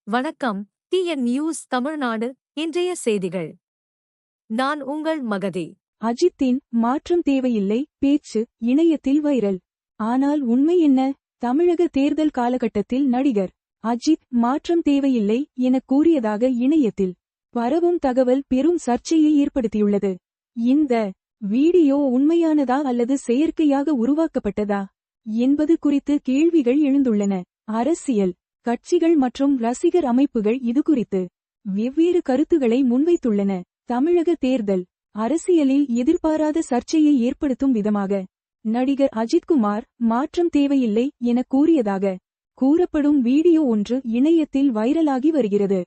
வணக்கம். TN news Tamil Nadu. இன்றைய செய்திகள். நான் உங்கள் மகதி. அஜித்தின் மாற்றம் தேவையில்லை பேச்சு இணையத்தில் வைரல். ஆனால் உண்மை என்ன? தமிழக தேர்தல் காலகட்டத்தில் நடிகர் அஜித் மாற்றம் தேவையில்லை என கூறியதாக இணையத்தில் பரவும் தகவல் பெரும் சர்ச்சையை ஏற்படுத்தியுள்ளது. இந்த வீடியோ உண்மையானதா அல்லது செயற்கையாக உருவாக்கப்பட்டதா என்பது குறித்து கேள்விகள் எழுந்துள்ளன. அரசியல் கட்சிகள் மற்றும் ரசிகர் அமைப்புகள் இதுகுறித்து வெவ்வேறு கருத்துக்களை முன்வைத்துள்ளன. தமிழக தேர்தல் அரசியலில் எதிர்பாராத சர்ச்சையை ஏற்படுத்தும் விதமாக நடிகர் அஜித்குமார் மாற்றம் தேவையில்லை என கூறியதாக கூறப்படும் வீடியோ ஒன்று இணையத்தில் வைரலாகி வருகிறது.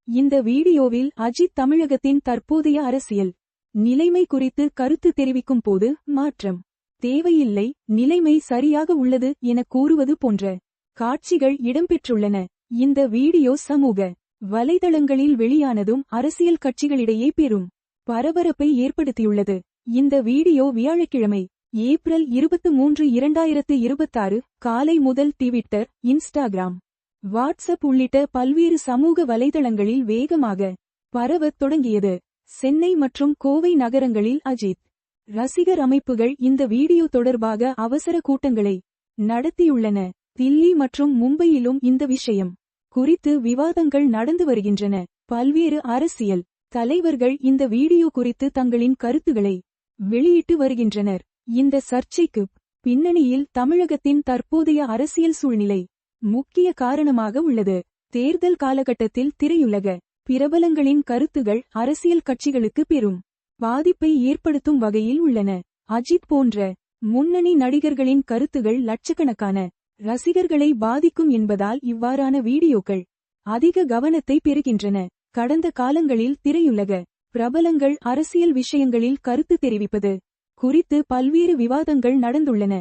இந்த வீடியோவில் அஜித் தமிழகத்தின் தற்போதைய அரசியல் நிலைமை குறித்து கருத்து தெரிவிக்கும் போது மாற்றம் தேவையில்லை, நிலைமை சரியாக உள்ளது என கூறுவது போன்ற காட்சிகள் இடம்பெற்றுள்ளன. இந்த வீடியோ சமூக வலைதளங்களில் வெளியானதும் அரசியல் கட்சிகளிடையே பெரும் பரபரப்பை ஏற்படுத்தியுள்ளது. இந்த வீடியோ வியாழக்கிழமை ஏப்ரல் 23, 2026 காலை முதல் ட்விட்டர், இன்ஸ்டாகிராம், வாட்ஸ்அப் உள்ளிட்ட பல்வேறு சமூக வலைதளங்களில் வேகமாக பரவத் தொடங்கியது. சென்னை மற்றும் கோவை நகரங்களில் அஜித் ரசிகர் அமைப்புகள் இந்த வீடியோ தொடர்பாக அவசர கூட்டங்களை நடத்தியுள்ளன. தில்லி மற்றும் மும்பையிலும் இந்த விஷயம் குறித்து விவாதங்கள் நடந்து வருகின்றன. பல்வேறு அரசியல் தலைவர்கள் இந்த வீடியோ குறித்து தங்களின் கருத்துக்களை வெளியிட்டு வருகின்றனர். இந்த சர்ச்சைக்கு பின்னணியில் தமிழகத்தின் தற்போதைய அரசியல் சூழ்நிலை முக்கிய காரணமாக உள்ளது. தேர்தல் காலகட்டத்தில் திரையுலக பிரபலங்களின் கருத்துகள் அரசியல் கட்சிகளுக்கு பெரும் பாதிப்பை ஏற்படுத்தும் வகையில் உள்ளன. அஜித் போன்ற முன்னணி நடிகர்களின் கருத்துகள் லட்சக்கணக்கான ரசிகர்களை பாதிக்கும் என்பதால் இவ்வாறான வீடியோக்கள் அதிக கவனத்தை பெறுகின்றன. கடந்த காலங்களில் திரையுலக பிரபலங்கள் அரசியல் விஷயங்களில் கருத்து தெரிவிப்பது குறித்து பல்வேறு விவாதங்கள் நடந்துள்ளன.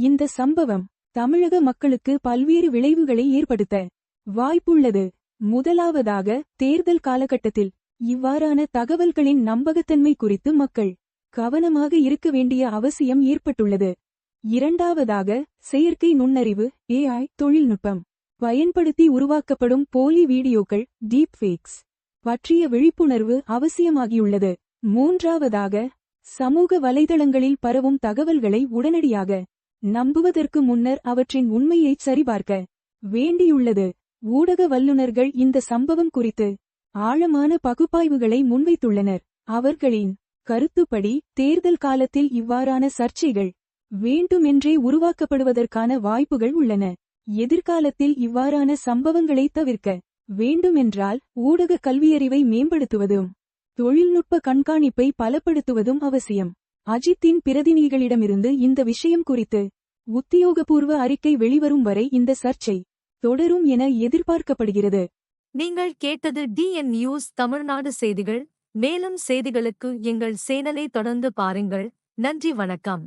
இந்த சம்பவம் தமிழக மக்களுக்கு பல்வேறு விளைவுகளை ஏற்படுத்த வாய்ப்புள்ளது. முதலாவதாக, தேர்தல் காலகட்டத்தில் இவ்வாறான தகவல்களின் நம்பகத்தன்மை குறித்து மக்கள் கவனமாக இருக்க வேண்டிய அவசியம் ஏற்பட்டுள்ளது. இரண்டாவதாக, செயற்கை நுண்ணறிவு AI தொழில்நுட்பம் பயன்படுத்தி உருவாக்கப்படும் போலி வீடியோக்கள் டீப் ஃபேக்ஸ் பற்றிய விழிப்புணர்வு அவசியமாகியுள்ளது. மூன்றாவதாக, சமூக வலைதளங்களில் பரவும் தகவல்களை உடனடியாக நம்புவதற்கு முன்னர் அவற்றின் உண்மையைச் சரிபார்க்க வேண்டியுள்ளது. ஊடக வல்லுநர்கள் இந்த சம்பவம் குறித்து ஆழமான பகுப்பாய்வுகளை முன்வைத்துள்ளனர். அவர்களின் கருத்துப்படி தேர்தல் காலத்தில் இவ்வாறான சர்ச்சைகள் வேண்டுமென்றே உருவாக்கப்படுவதற்கான வாய்ப்புகள் உள்ளன. எதிர்காலத்தில் இவ்வாறான சம்பவங்களை தவிர்க்க வேண்டுமென்றால் ஊடக கல்வியறிவை மேம்படுத்துவதும் தொழில்நுட்ப கண்காணிப்பை பலப்படுத்துவதும் அவசியம். அஜித்தின் பிரதிநிதிகளிடமிருந்து இந்த விஷயம் குறித்து உத்தியோகபூர்வ அறிக்கை வெளிவரும் வரை இந்த சர்ச்சை தொடரும் என எதிர்பார்க்கப்படுகிறது. நீங்கள் கேட்டது டிஎன் நியூஸ் தமிழ்நாடு செய்திகள். மேலும் செய்திகளுக்கு எங்கள் சேனலை தொடர்ந்து பாருங்கள். நன்றி, வணக்கம்.